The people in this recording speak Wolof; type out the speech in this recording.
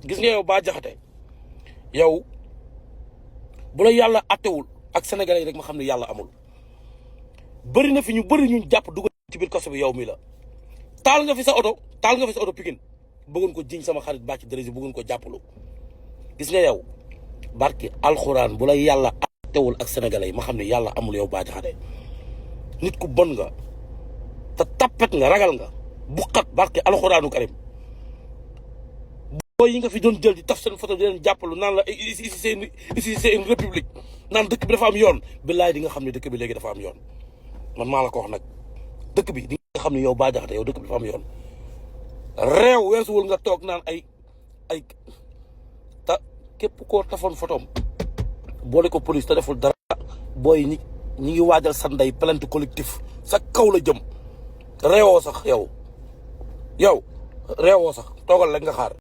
gis nga yow Bah Diakhaté yow bu la yàlla attewul ak sénégalais yi rek ma xam ne yàlla amul bëri na fi ñu bëri ñu jàpp dugal ci biir kaso bi yow mi la taal nga fi sa oto Pikine bëggoon ko jiñ sama xarit bàcc dërësi bëggoon ko jàppalu gis nga yow barki alxuraan bu la yàlla attewul ak sénégalais yi ma xam ne yàlla amul yow Bah Diakhaté nit ku bon nga te tappet nga ragal nga buqat barki alxuraanu karim booy yi nga fi doon jël di taf seen photo di leen jàppalu naan la ici c'est une république naan dëkk bi dafa am yoon billaay di nga xam ne dëkk bi léegi dafa am yoon man maa la ko wax nag dëkk bi di nga xam ne yow Bah Diakhaté yow dëkk bi dafa am yoon réew weesuwul nga toog naan ay ta képp koo tafoon photom boole ko police te deful dara booy ñi ngi waajal sa ndey plainte collectif sa kaw la jëm réewoo sax yow réewoo sax toogal rek nga xaar